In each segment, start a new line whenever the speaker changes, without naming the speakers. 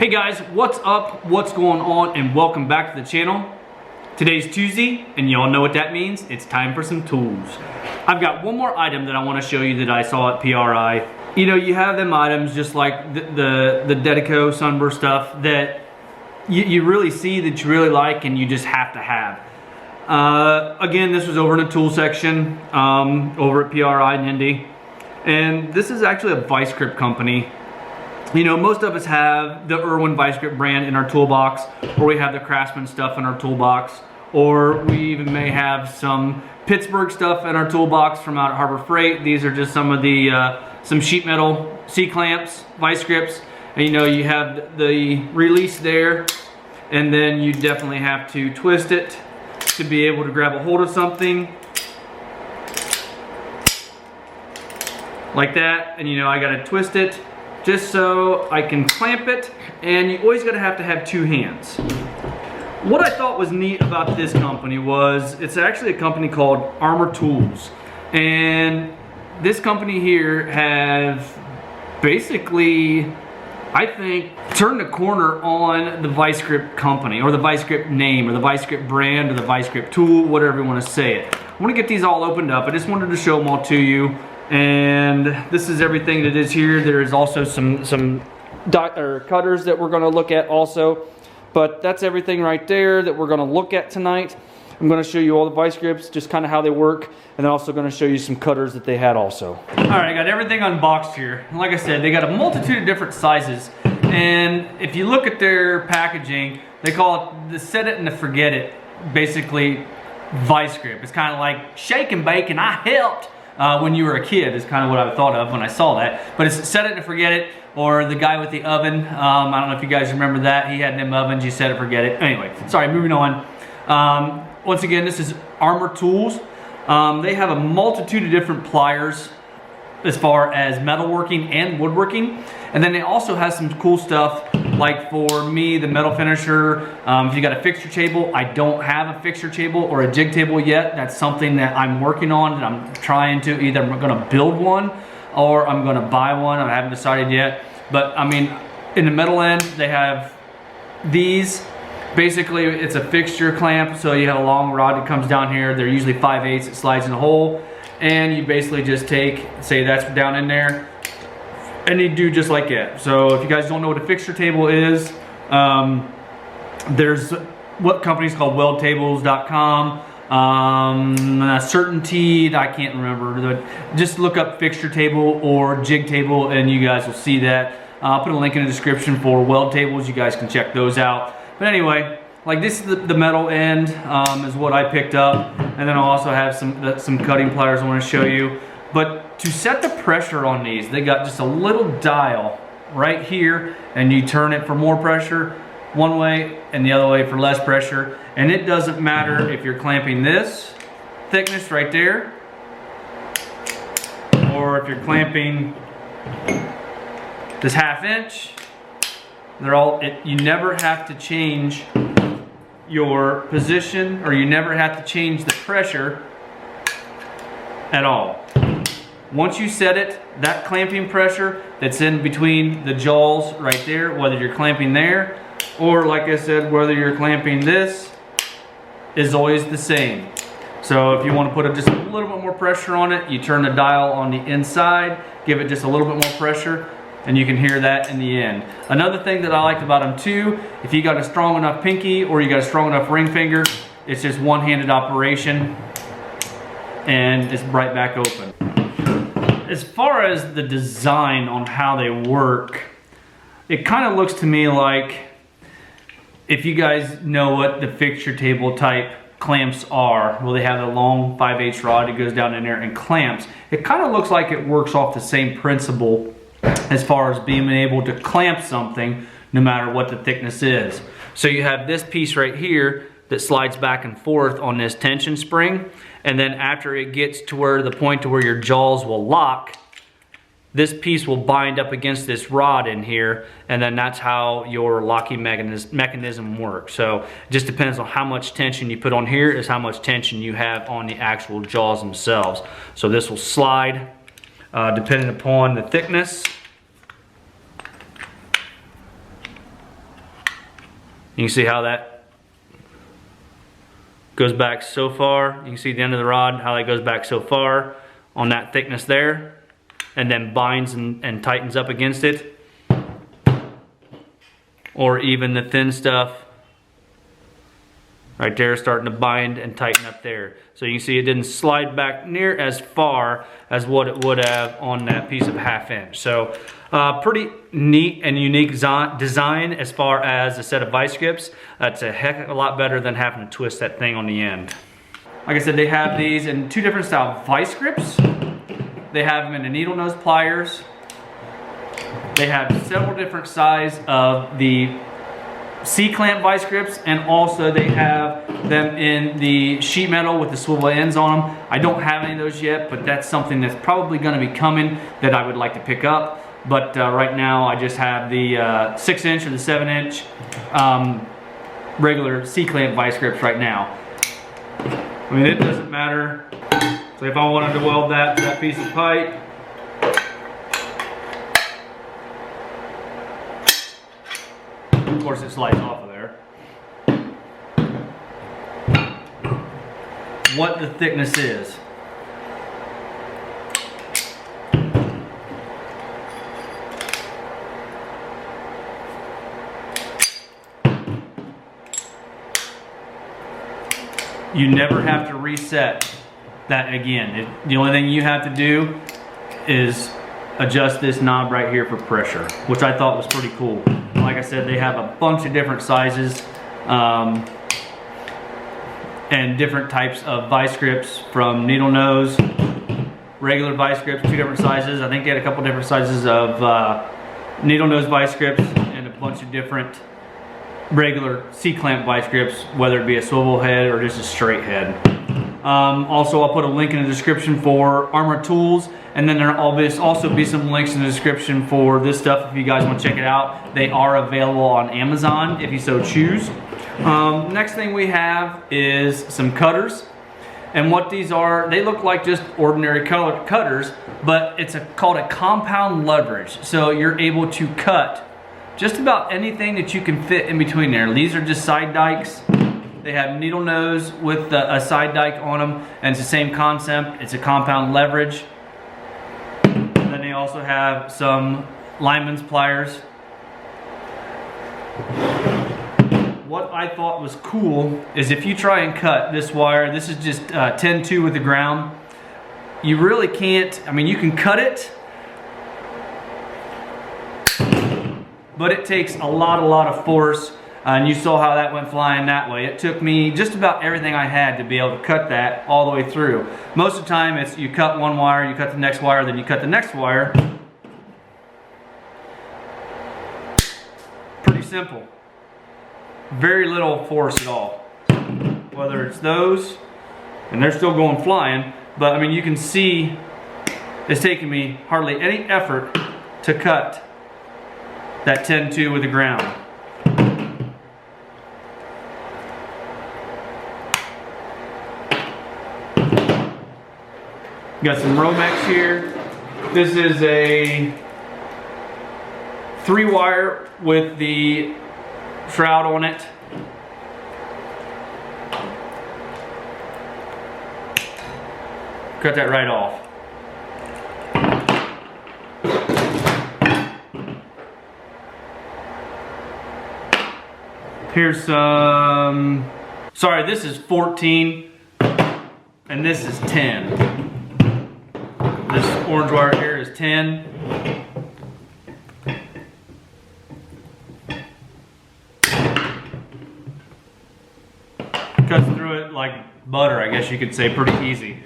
Hey guys, what's up? What's going on? And welcome back to the channel. Today's Tuesday, and y'all know what that means. It's time for some tools. I've got one more item that I want to show you that I saw at PRI. You know, you have them items just like the Dedico Sunburst stuff that you really see that you really like and you just have to have. Again, this was over in the tool section over at PRI in Indy. And this is actually a Vise grip company. You know, most of us have the Irwin Vise grip brand in our toolbox, or we have the Craftsman stuff in our toolbox, or we even may have some Pittsburgh stuff in our toolbox from out at Harbor Freight. These are just some of the some sheet metal C-clamps, Vise grips, and you know, you have the release there, and then you definitely have to twist it to be able to grab a hold of something like that. And you know, I gotta twist it just so I can clamp it, and you always gotta have to have two hands. What I thought was neat about this company was it's actually a company called Armor Tools, and this company here have basically, I think, turned the corner on the Vise grip company, or the Vise grip name, or the Vise grip brand, or the Vise grip tool, whatever you want to say it. I want to get these all opened up. I just wanted to show them all to you. And this is everything that is here. There is also some cutters that we're going to look at also. But that's everything right there that we're going to look at tonight. I'm going to show you all the Vise grips, just kind of how they work, and then also going to show you some cutters that they had also. All right, I got everything unboxed here. And like I said, they got a multitude of different sizes. And if you look at their packaging, they call it the set it and the forget it, basically Vise grip. It's kind of like shake and bake and I helped. When you were a kid is kind of what I thought of when I saw that. But it's set it and forget it, or the guy with the oven. I don't know if you guys remember that. He had them ovens, you set it, forget it. Anyway, sorry, moving on. Once again, this is Armor Tools. They have a multitude of different pliers as far as metalworking and woodworking. And then they also have some cool stuff, like for me, the metal finisher. If you got a fixture table, I don't have a fixture table or a jig table yet. That's something that I'm working on, and I'm trying to, either I'm gonna build one or I'm gonna buy one. I haven't decided yet. But I mean, in the metal end, they have these. Basically, it's a fixture clamp, so you have a long rod that comes down here. They're usually 5/8, it slides in a hole. And you basically just take, say that's down in there, and you do just like that. So if you guys don't know what a fixture table is, there's what company's called weldtables.com, Certainty, I can't remember, but just look up fixture table or jig table and you guys will see that. I'll put a link in the description for weld tables, you guys can check those out. But anyway, like this is the metal end is what I picked up, and then I'll also have some cutting pliers I want to show you. But to set the pressure on these, they got just a little dial right here, and you turn it for more pressure one way and the other way for less pressure. And it doesn't matter if you're clamping this thickness right there, or if you're clamping this 1/2 inch. They're all, you never have to change your position, or you never have to change the pressure at all. Once you set it, that clamping pressure that's in between the jaws right there, whether you're clamping there or, like I said, whether you're clamping this, is always the same. So if you want to put just a little bit more pressure on it, you turn the dial on the inside, give it just a little bit more pressure, and you can hear that in the end. Another thing that I liked about them too, if you got a strong enough pinky or you got a strong enough ring finger, it's just one-handed operation and it's right back open. As far as the design on how they work, it kind of looks to me like, if you guys know what the fixture table type clamps are, well, they have a long 5/8 rod that goes down in there and clamps. It kind of looks like it works off the same principle as far as being able to clamp something no matter what the thickness is. So you have this piece right here that slides back and forth on this tension spring, and then after it gets to where the point to where your jaws will lock, this piece will bind up against this rod in here, and then that's how your locking mechanism works. So it just depends on how much tension you put on here is how much tension you have on the actual jaws themselves. So this will slide depending upon the thickness. You can see how that goes back so far. You can see the end of the rod, how that goes back so far on that thickness there, and then binds and tightens up against it. Or even the thin stuff right there starting to bind and tighten up there. So you can see it didn't slide back near as far as what it would have on that piece of 1/2 inch. So pretty neat and unique design as far as a set of vice grips. That's a heck of a lot better than having to twist that thing on the end. Like I said, they have these in 2 different style vice grips. They have them in the needle nose pliers. They have several different size of the C-clamp vice grips, and also they have them in the sheet metal with the swivel ends on them. I don't have any of those yet, but that's something that's probably going to be coming that I would like to pick up. But right now I just have the 6 inch or the 7 inch regular C-clamp vice grips right now. I mean, it doesn't matter. So if I wanted to weld that to that piece of pipe, of course it slides off of there. What the thickness is. You never have to reset that again. The only thing you have to do is adjust this knob right here for pressure, which I thought was pretty cool. Like I said, they have a bunch of different sizes and different types of vice grips, from needle nose, regular vice grips, 2 different sizes. I think they had a couple different sizes of needle nose vice grips, and a bunch of different regular C-clamp vice grips, whether it be a swivel head or just a straight head. Also, I'll put a link in the description for Armor Tools, and then there'll also be some links in the description for this stuff if you guys want to check it out. They are available on Amazon if you so choose. Next thing we have is some cutters. And what these are, they look like just ordinary cutters, but it's called a compound leverage. So you're able to cut just about anything that you can fit in between there. These are just side dikes. They have needle nose with a side dike on them, and it's the same concept. It's a compound leverage. And then they also have some lineman's pliers. What I thought was cool is if you try and cut this wire, this is just 10-2 with the ground. You really can't, I mean, you can cut it, but it takes a lot of force, and you saw how that went flying that way. It took me just about everything I had to be able to cut that all the way through. Most of the time it's you cut one wire, you cut the next wire, then you cut the next wire. Pretty simple. Very little force at all. Whether it's those, and they're still going flying, but I mean, you can see it's taking me hardly any effort to cut that 10-2 with the ground. Got some Romex here. This is a 3-wire with the shroud on it. Cut that right off. Here's some, sorry, this is 14 and this is 10. This orange wire here is 10. Cuts through it like butter, I guess you could say, pretty easy.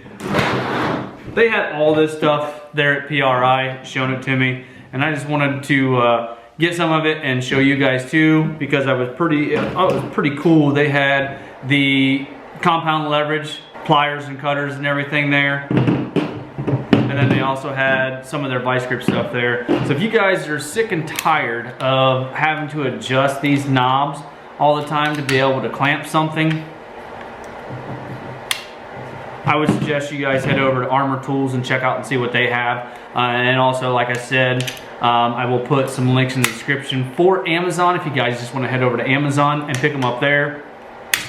They had all this stuff there at PRI, showing it to me, and I just wanted to get some of it and show you guys too, because it was pretty cool. They had the compound leverage pliers and cutters and everything there, and then they also had some of their vice grip stuff there. So if you guys are sick and tired of having to adjust these knobs all the time to be able to clamp something, I would suggest you guys head over to Armor Tools and check out and see what they have. And also, like I said, I will put some links in the description for Amazon if you guys just want to head over to Amazon and pick them up there.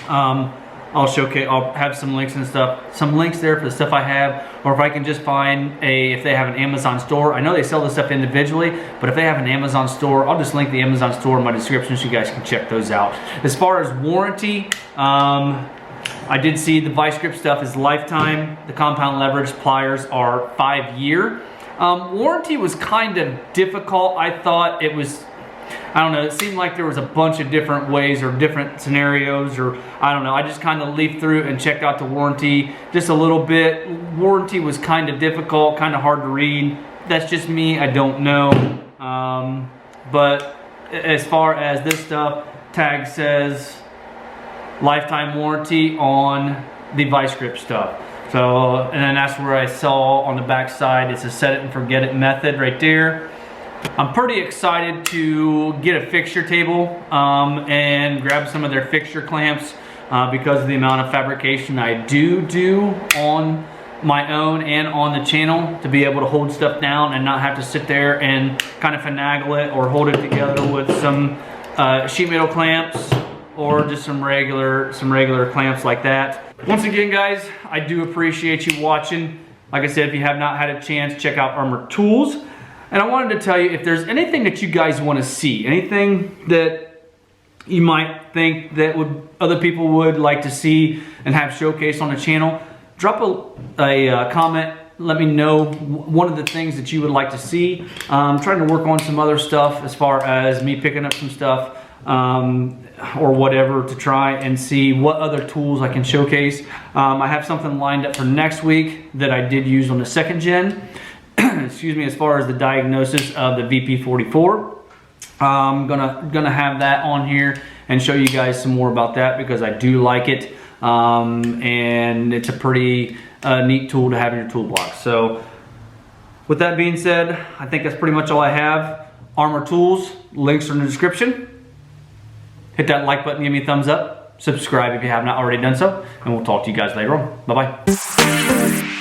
I'll have some links and stuff, some links there for the stuff I have, or if I can just find if they have an Amazon store. I know they sell this stuff individually, but if they have an Amazon store, I'll just link the Amazon store in my description so you guys can check those out. As far as warranty, I did see the Vise grip stuff is lifetime. The compound leverage pliers are 5-year. Warranty was kind of difficult. I thought it was, I don't know, it seemed like there was a bunch of different ways or different scenarios, or I don't know. I just kind of leafed through and checked out the warranty just a little bit. Warranty was kind of difficult, kind of hard to read. That's just me, I don't know. But as far as this stuff, tag says lifetime warranty on the Vise grip stuff. So, and then that's where I saw on the back side, it's a set it and forget it method right there. I'm pretty excited to get a fixture table and grab some of their fixture clamps because of the amount of fabrication I do on my own and on the channel, to be able to hold stuff down and not have to sit there and kind of finagle it or hold it together with some sheet metal clamps or just some regular clamps like that. Once again, guys, I do appreciate you watching. Like I said, if you have not had a chance, check out Armor Tools. And I wanted to tell you, if there's anything that you guys want to see, anything that you might think that other people would like to see and have showcased on the channel, drop a comment. Let me know one of the things that you would like to see. I'm trying to work on some other stuff as far as me picking up some stuff or whatever to try and see what other tools I can showcase. I have something lined up for next week that I did use on the 2nd gen. Excuse me, as far as the diagnosis of the VP44. I'm gonna have that on here and show you guys some more about that because I do like it. And it's a pretty neat tool to have in your toolbox. So with that being said, I think that's pretty much all I have. Armor Tools, links are in the description. Hit that like button, give me a thumbs up. Subscribe if you have not already done so. And we'll talk to you guys later on. Bye-bye.